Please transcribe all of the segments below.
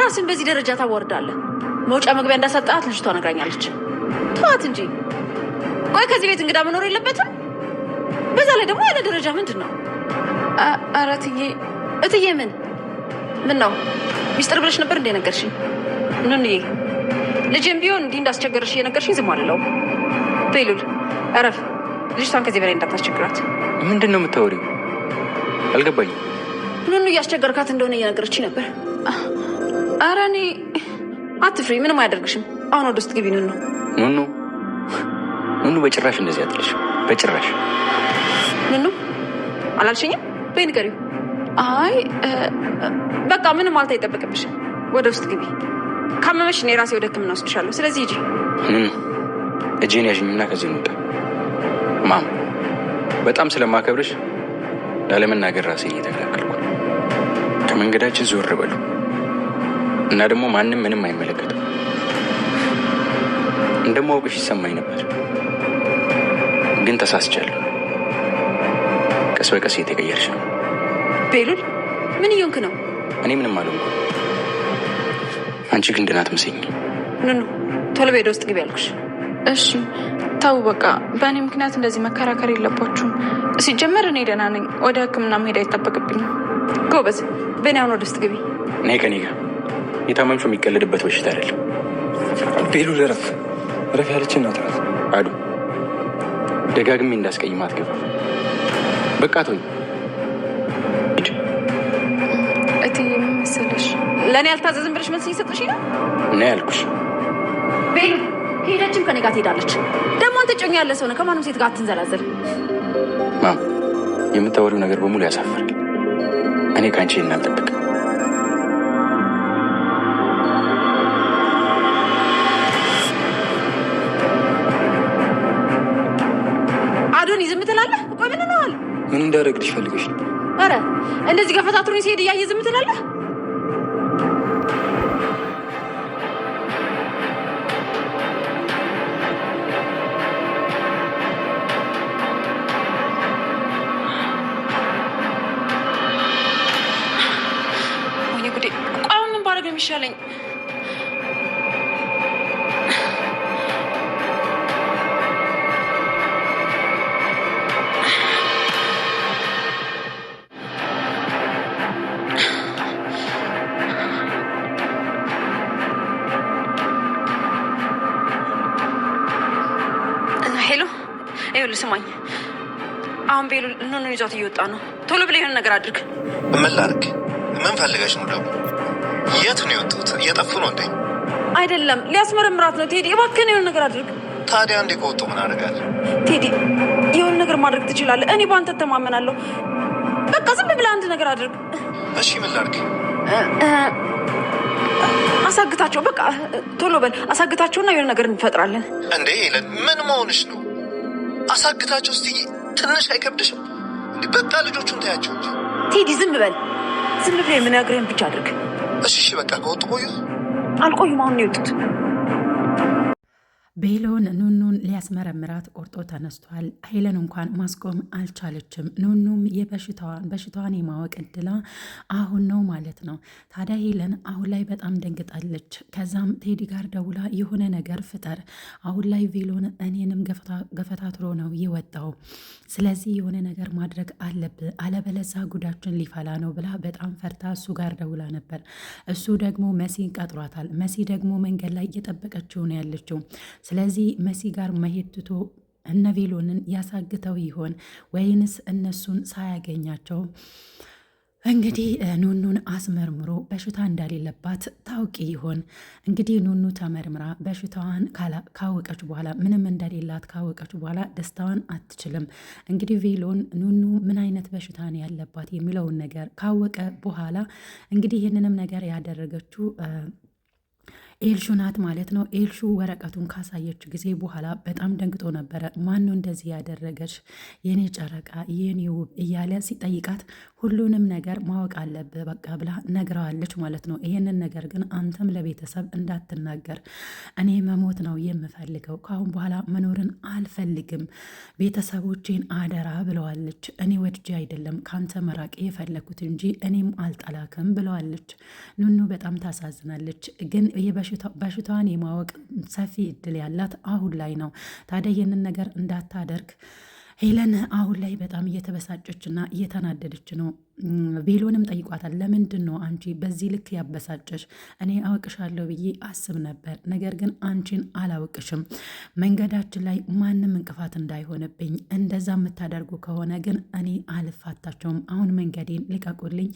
ራስን በዚህ ደረጃ ታወርዳለህ? መውጫ መግቢያ እንዳሰጣት ልጅቷ ነግራኛለች። ተዋት እንጂ። ቆይ ከዚህ ቤት እንግዳ መኖር የለበትም? በዛ ላይ ደግሞ ያለ ደረጃ ምንድን ነው? ኧረ እትዬ ምን ነው ሚስጥር ብለሽ ነበር እንደ ነገርሽኝ? ኑንዬ ልጅም ቢሆን እንዲህ እንዳስቸገርሽ እየነገርሽኝ ዝም አልለውም። ቤሉል እረፍ። ልጅቷን ከዚህ በላይ እንዳታስቸግራት። ምንድን ነው የምታወሪው? አልገባኝም። ኑኑ እያስቸገርካት እንደሆነ እየነገረችኝ ነበር። ኧረ እኔ አትፍሪ፣ ምንም አያደርግሽም። አሁን ወደ ውስጥ ግቢ። ኑኑ በጭራሽ እንደዚህ አትልሽ። በጭራሽ ኑኑ አላልሽኝም? በይ ንገሪው። አይ በቃ ምንም ማለት አይጠበቅብሽም። ወደ ውስጥ ግቢ። ካመመሽ እኔ ራሴ ወደ ሕክምና ወስድሻለሁ። ስለዚህ ሂጂ። እጄን ያዥኝና ከዚህ እንውጣ። ማም በጣም ስለማከብርሽ ላለመናገር ራሴ እየተከላከልኩ ከመንገዳችን ዞር በሉ እና ደግሞ ማንም ምንም አይመለከትም። እንደማውቅሽ ይሰማኝ ነበር፣ ግን ተሳስቻለሁ። ቀስ በቀስ እየተቀየርሽ ነው። ቤሉል ምን እየሆንክ ነው? እኔ ምንም አልሆንኩም። አንቺ ግን ደህና አትመስይኝ። ኑኑ ቶሎ በይ፣ ወደ ውስጥ ግቢ ያልኩሽ። እሺ ተው በቃ። በእኔ ምክንያት እንደዚህ መከራከር የለባችሁም። ሲጀመር እኔ ደህና ነኝ። ወደ ሕክምና መሄድ አይጠበቅብኝም። ጎበዝ። በእኔ አሁን ወደ ውስጥ ግቢ። እኔ ከኔ ጋር የታመምሽው የሚቀለድበት በሽታ አይደለም። ቤሉል እረፍ ያለች እናት ናት። አዱ ደጋግሜ እንዳስቀይማት ገባ። በቃ ተወኝ። እትዬ ምን መሰለሽ፣ ለእኔ አልታዘዝም ብለሽ መልስ እየሰጠሽ ነው። እና ያልኩሽ ቤሉል ሄደችም ከኔ ጋር ትሄዳለች። ደግሞ አንተ ጮኛ ያለ ሰው ነው። ከማንም ሴት ጋር አትንዘላዘል። ማም የምታወሪው ነገር በሙሉ ያሳፍራል። እኔ ከአንቺ እናልጠብቅ። አዶኒ ዝም ትላለህ? ቆይ ምን ነዋል? ምን እንዳደረግልሽ ፈልገሽ ነው? ኧረ እንደዚህ ገፈታትሩኝ ሲሄድ እያየ ዝም ትላለህ? የሚሻለኝ ሄሎ፣ ይኸውልህ ስማኝ። አሁን ቤሉል ኑኑ ይዟት እየወጣ ነው። ቶሎ ብለህ የሆነ ነገር አድርግ። ምን ላድርግ? ምን ፈልገሽ ነው ደግሞ? የት ነው የወጡት? እየጠፉ ነው እንዴ? አይደለም፣ ሊያስመረምራት ነው። ቴዲ እባክህን የሆነ ነገር አድርግ። ታዲያ እንዴ ከወጡ ምን አደርጋለሁ? ቴዲ የሆነ ነገር ማድረግ ትችላለህ። እኔ በአንተ ተማመናለሁ። በቃ ዝም ብለህ አንድ ነገር አድርግ። እሺ ምን ላድርግ? አሳግታቸው። በቃ ቶሎ በል አሳግታቸውና የሆነ ነገር እንፈጥራለን። እንዴ ምን መሆንሽ ነው? አሳግታቸው እስቲ ትንሽ አይከብድሽም? በቃ ልጆቹን ታያቸው እንጂ። ቴዲ ዝም በል። ዝም ብለህ የምነግርህን ብቻ አድርግ። እሺ በቃ ከወጡ ቆዩ። አልቆዩም፣ አሁን ነው የወጡት። ቤሎን ኑኑን ሊያስመረምራት ቆርጦ ተነስቷል። ሄለን እንኳን ማስቆም አልቻለችም። ኑኑም በሽታዋን የማወቅ እድላ አሁን ነው ማለት ነው። ታዲያ ሄለን አሁን ላይ በጣም ደንግጣለች። ከዛም ቴዲ ጋር ደውላ የሆነ ነገር ፍጠር፣ አሁን ላይ ቤሎን እኔንም ገፈታትሮ ነው የወጣው፣ ስለዚህ የሆነ ነገር ማድረግ አለብህ፣ አለበለዛ ጉዳችን ሊፈላ ነው ብላ በጣም ፈርታ እሱ ጋር ደውላ ነበር። እሱ ደግሞ መሲን ቀጥሯታል። መሲ ደግሞ መንገድ ላይ እየጠበቀችው ነው ያለችው። ስለዚህ መሲ ጋር መሄድ ትቶ እነ ቤሎንን ያሳግተው ይሆን ወይንስ እነሱን ሳያገኛቸው እንግዲህ ኑኑን አስመርምሮ በሽታ እንደሌለባት ታውቂ ይሆን? እንግዲህ ኑኑ ተመርምራ በሽታዋን ካወቀች በኋላ ምንም እንደሌላት ካወቀች በኋላ ደስታዋን አትችልም። እንግዲህ ቤሎን ኑኑ ምን አይነት በሽታ ነው ያለባት የሚለውን ነገር ካወቀ በኋላ እንግዲህ ይህንንም ነገር ያደረገችው ኤልሹ ናት ማለት ነው። ኤልሹ ወረቀቱን ካሳየች ጊዜ በኋላ በጣም ደንግጦ ነበረ። ማን ነው እንደዚህ ያደረገች የኔ ጨረቃ የኔ ውብ እያለ ሲጠይቃት ሁሉንም ነገር ማወቅ አለብህ በቃ ብላ ነግረዋለች ማለት ነው። ይሄንን ነገር ግን አንተም ለቤተሰብ እንዳትናገር፣ እኔ መሞት ነው የምፈልገው፣ ካሁን በኋላ መኖርን አልፈልግም፣ ቤተሰቦቼን አደራ ብለዋለች። እኔ ወድጄ አይደለም ካንተ መራቅ የፈለኩት እንጂ እኔም አልጠላክም ብለዋለች። ኑኑ በጣም ታሳዝናለች ግን በሽታዋን የማወቅ ሰፊ እድል ያላት አሁን ላይ ነው። ታዲያ ይህንን ነገር እንዳታደርግ ሄለን አሁን ላይ በጣም እየተበሳጨች እና እየተናደደች ነው። ቤሎንም ጠይቋታል። ለምንድን ነው አንቺ በዚህ ልክ ያበሳጨሽ? እኔ አውቅሻለሁ ብዬ አስብ ነበር፣ ነገር ግን አንቺን አላውቅሽም። መንገዳችን ላይ ማንም እንቅፋት እንዳይሆንብኝ፣ እንደዛ የምታደርጉ ከሆነ ግን እኔ አልፋታቸውም። አሁን መንገዴን ልቀቁልኝ።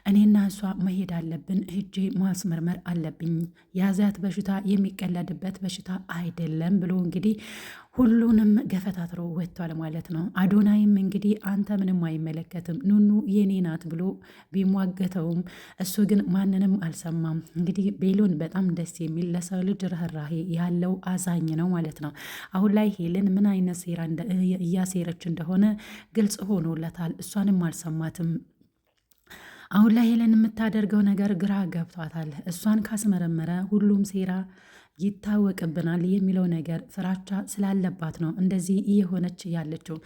እኔና እሷ መሄድ አለብን፣ ሄጄ ማስመርመር አለብኝ። የያዛት በሽታ የሚቀለድበት በሽታ አይደለም ብሎ እንግዲህ ሁሉንም ገፈታትሮ ወጥቷል ማለት ነው። አዶናይም እንግዲህ አንተ ምንም አይመለከትም ኑኑ የኔ ናት ብሎ ቢሟገተውም እሱ ግን ማንንም አልሰማም። እንግዲህ ቤሎን በጣም ደስ የሚል ለሰው ልጅ ርህራሄ ያለው አዛኝ ነው ማለት ነው። አሁን ላይ ሄለን ምን አይነት ሴራ እያሴረች እንደሆነ ግልጽ ሆኖለታል። እሷንም አልሰማትም። አሁን ላይ ሄለን የምታደርገው ነገር ግራ ገብቷታል። እሷን ካስመረመረ ሁሉም ሴራ ይታወቅብናል የሚለው ነገር ፍራቻ ስላለባት ነው እንደዚህ እየሆነች ያለችው።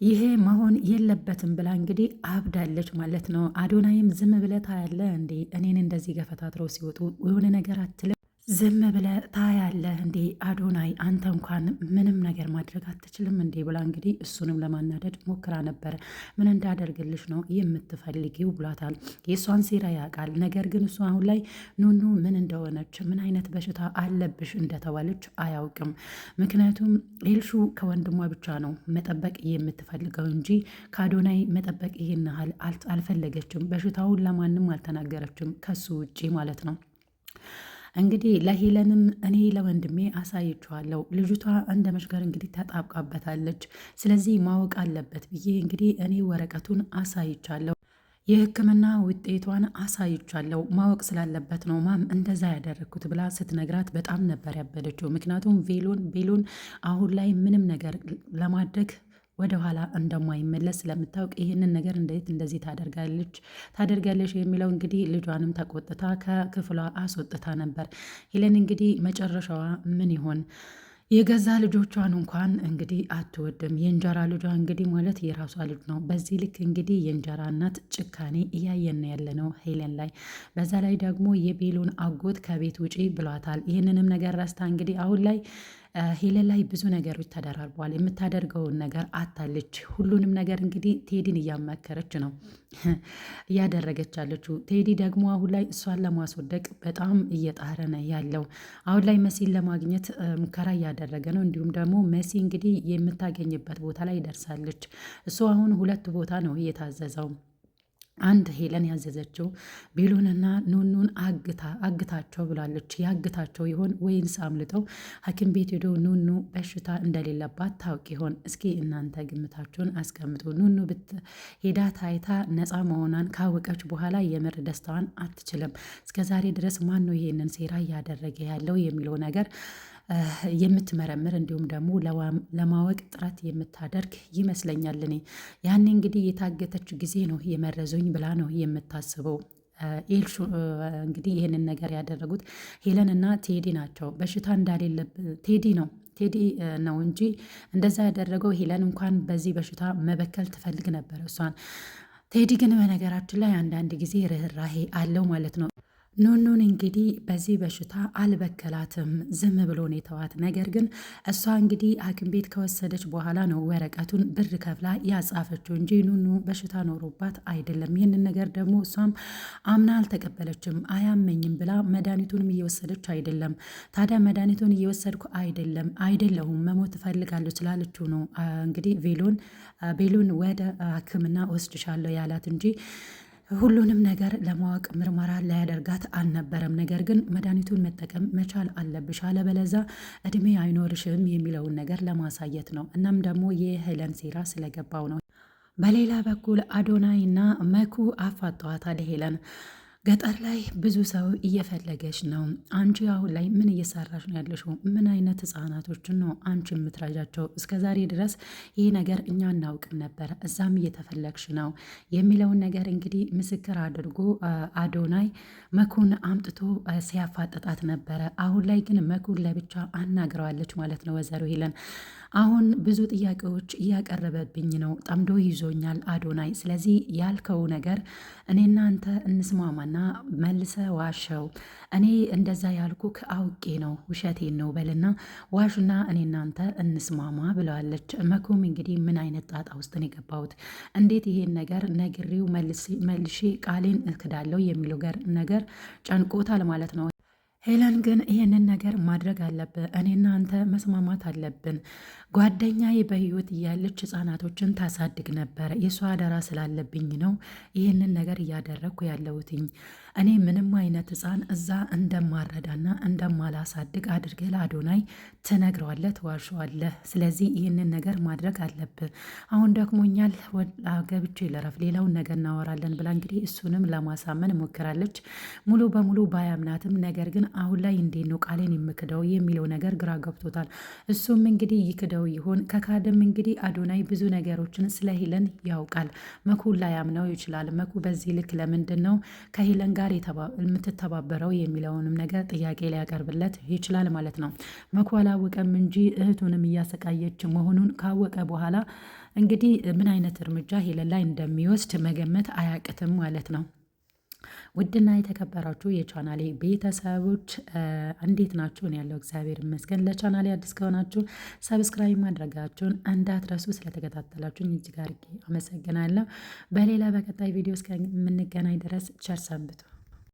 ይሄ መሆን የለበትም ብላ እንግዲህ አብዳለች ማለት ነው። አዶናይም ዝም ብለህ ታያለህ እንዴ? እኔን እንደዚህ ገፈታትረው ሲወጡ የሆነ ነገር አትልም? ዝም ብለህ ታያለህ እንዴ? አዶናይ አንተ እንኳን ምንም ነገር ማድረግ አትችልም እንዴ? ብላ እንግዲህ እሱንም ለማናደድ ሞክራ ነበረ። ምን እንዳደርግልሽ ነው የምትፈልጊው ብሏታል። የእሷን ሴራ ያውቃል። ነገር ግን እሱ አሁን ላይ ኑኑ ምን እንደሆነች ምን አይነት በሽታ አለብሽ እንደተባለች አያውቅም። ምክንያቱም ኤልሹ ከወንድሟ ብቻ ነው መጠበቅ የምትፈልገው እንጂ ከአዶናይ መጠበቅ ይሄን ያህል አልፈለገችም። በሽታውን ለማንም አልተናገረችም ከሱ ውጪ ማለት ነው። እንግዲህ ለሄለንም እኔ ለወንድሜ አሳይችኋለሁ፣ ልጅቷ እንደ መሽገር እንግዲህ ተጣብቃበታለች፣ ስለዚህ ማወቅ አለበት ብዬ እንግዲህ እኔ ወረቀቱን አሳይቻለሁ፣ የሕክምና ውጤቷን አሳይቻለሁ፣ ማወቅ ስላለበት ነው ማም እንደዛ ያደረግኩት ብላ ስትነግራት በጣም ነበር ያበደችው። ምክንያቱም ቤሎን አሁን ላይ ምንም ነገር ለማድረግ ወደ ኋላ እንደማይመለስ ስለምታውቅ ይህንን ነገር እንዴት እንደዚህ ታደርጋለች የሚለው እንግዲህ ልጇንም ተቆጥታ ከክፍሏ አስወጥታ ነበር። ሄለን እንግዲህ መጨረሻዋ ምን ይሆን? የገዛ ልጆቿን እንኳን እንግዲህ አትወድም። የእንጀራ ልጇ እንግዲህ ማለት የራሷ ልጅ ነው። በዚህ ልክ እንግዲህ የእንጀራ እናት ጭካኔ እያየን ያለ ነው ሄለን ላይ። በዛ ላይ ደግሞ የቤሎን አጎት ከቤት ውጪ ብሏታል። ይህንንም ነገር ረስታ እንግዲህ አሁን ላይ ሄለን ላይ ብዙ ነገሮች ተደራርበዋል። የምታደርገውን ነገር አታለች። ሁሉንም ነገር እንግዲህ ቴዲን እያማከረች ነው እያደረገች ያለችው። ቴዲ ደግሞ አሁን ላይ እሷን ለማስወደቅ በጣም እየጣረ ነው ያለው። አሁን ላይ መሲን ለማግኘት ሙከራ እያደረገ ነው። እንዲሁም ደግሞ መሲ እንግዲህ የምታገኝበት ቦታ ላይ ደርሳለች። እሱ አሁን ሁለት ቦታ ነው እየታዘዘው። አንድ ሄለን ያዘዘችው ቤሎንና ኑኑን አግታቸው ብላለች። ያግታቸው ይሆን ወይንስ አምልጠው ሐኪም ቤት ሄደው ኑኑ በሽታ እንደሌለባት ታውቅ ይሆን? እስኪ እናንተ ግምታችሁን አስቀምጡ። ኑኑ ሄዳ ታይታ ነፃ መሆኗን ካወቀች በኋላ የምር ደስታዋን አትችልም። እስከዛሬ ድረስ ማን ነው ይሄንን ሴራ እያደረገ ያለው የሚለው ነገር የምትመረምር እንዲሁም ደግሞ ለማወቅ ጥረት የምታደርግ ይመስለኛል። እኔ ያኔ እንግዲህ የታገተች ጊዜ ነው የመረዙኝ ብላ ነው የምታስበው። ኤልሹ እንግዲህ ይህንን ነገር ያደረጉት ሄለን እና ቴዲ ናቸው። በሽታ እንዳሌለብ ቴዲ ነው እንጂ እንደዛ ያደረገው ሄለን እንኳን በዚህ በሽታ መበከል ትፈልግ ነበር እሷን። ቴዲ ግን በነገራችን ላይ አንዳንድ ጊዜ ርኅራሄ አለው ማለት ነው። ኑኑን እንግዲህ በዚህ በሽታ አልበከላትም፣ ዝም ብሎ ነው የተዋት። ነገር ግን እሷ እንግዲህ ሐኪም ቤት ከወሰደች በኋላ ነው ወረቀቱን ብር ከፍላ ያጻፈችው እንጂ ኑኑ በሽታ ኖሮባት አይደለም። ይህንን ነገር ደግሞ እሷም አምና አልተቀበለችም። አያመኝም ብላ መድኃኒቱንም እየወሰደች አይደለም። ታዲያ መድኃኒቱን እየወሰድኩ አይደለሁም መሞት እፈልጋለሁ ስላለችው ነው እንግዲህ ቤሎን ወደ ሕክምና ወስድሻለሁ ያላት እንጂ ሁሉንም ነገር ለማወቅ ምርመራ ላያደርጋት አልነበረም። ነገር ግን መድኃኒቱን መጠቀም መቻል አለብሽ፣ አለበለዛ እድሜ አይኖርሽም የሚለውን ነገር ለማሳየት ነው። እናም ደግሞ የሄለን ሴራ ስለገባው ነው። በሌላ በኩል አዶናይ እና መኩ አፋጠዋታል ሄለን። ገጠር ላይ ብዙ ሰው እየፈለገች ነው። አንቺ አሁን ላይ ምን እየሰራሽ ነው ያለሽው? ምን አይነት ህጻናቶችን ነው አንቺ የምትረጃቸው? እስከ ዛሬ ድረስ ይህ ነገር እኛ እናውቅም ነበር፣ እዛም እየተፈለግሽ ነው የሚለውን ነገር እንግዲህ ምስክር አድርጎ አዶናይ መኩን አምጥቶ ሲያፋጥጣት ነበረ። አሁን ላይ ግን መኩን ለብቻ አናግረዋለች ማለት ነው ወይዘሮ ሄለን። አሁን ብዙ ጥያቄዎች እያቀረበብኝ ነው፣ ጠምዶ ይዞኛል አዶናይ። ስለዚህ ያልከው ነገር እኔና አንተ እንስማማና መልሰ ዋሸው። እኔ እንደዛ ያልኩክ አውቄ ነው፣ ውሸቴን ነው በልና ዋሽና እኔና አንተ እንስማማ ብለዋለች። መኩም እንግዲህ ምን አይነት ጣጣ ውስጥ ነው የገባሁት? እንዴት ይሄን ነገር ነግሬው መልሼ ቃሌን እክዳለሁ የሚለው ነገር ጨንቆታል ማለት ነው። ሄለን ግን ይህንን ነገር ማድረግ አለብን፣ እኔና አንተ መስማማት አለብን። ጓደኛዬ በህይወት እያለች ህጻናቶችን ታሳድግ ነበር። የእሷ አደራ ስላለብኝ ነው ይህንን ነገር እያደረግኩ ያለሁትኝ። እኔ ምንም አይነት ህፃን እዛ እንደማረዳና እንደማላሳድግ አድርገህ ለአዶናይ ትነግረዋለህ፣ ትዋሸዋለህ። ስለዚህ ይህንን ነገር ማድረግ አለብን። አሁን ደክሞኛል፣ ገብቼ ልረፍ፣ ሌላውን ነገር እናወራለን ብላ እንግዲህ እሱንም ለማሳመን ሞክራለች። ሙሉ በሙሉ ባያምናትም ነገር ግን አሁን ላይ እንዴት ነው ቃሌን የምክደው የሚለው ነገር ግራ ገብቶታል። እሱም እንግዲህ ይክደው ይሆን? ከካደም እንግዲህ አዶናይ ብዙ ነገሮችን ስለ ሄለን ያውቃል። መኩ ላያምነው ይችላል። መኩ በዚህ ልክ ለምንድን ነው ከሄለን ጋር የምትተባበረው የሚለውንም ነገር ጥያቄ ሊያቀርብለት ይችላል ማለት ነው። መኩ አላወቀም እንጂ እህቱንም እያሰቃየች መሆኑን ካወቀ በኋላ እንግዲህ ምን አይነት እርምጃ ሄለን ላይ እንደሚወስድ መገመት አያቅትም ማለት ነው። ውድና የተከበራችሁ የቻናሌ ቤተሰቦች እንዴት ናችሁ? እኔ ያለው እግዚአብሔር ይመስገን። ለቻናሌ አዲስ ከሆናችሁ ሰብስክራይብ ማድረጋችሁን እንዳትረሱ። ስለተከታተላችሁኝ እጅግ አድርጌ አመሰግናለሁ። በሌላ በቀጣይ ቪዲዮ እስከምንገናኝ ድረስ ቸር ሰንብቱ።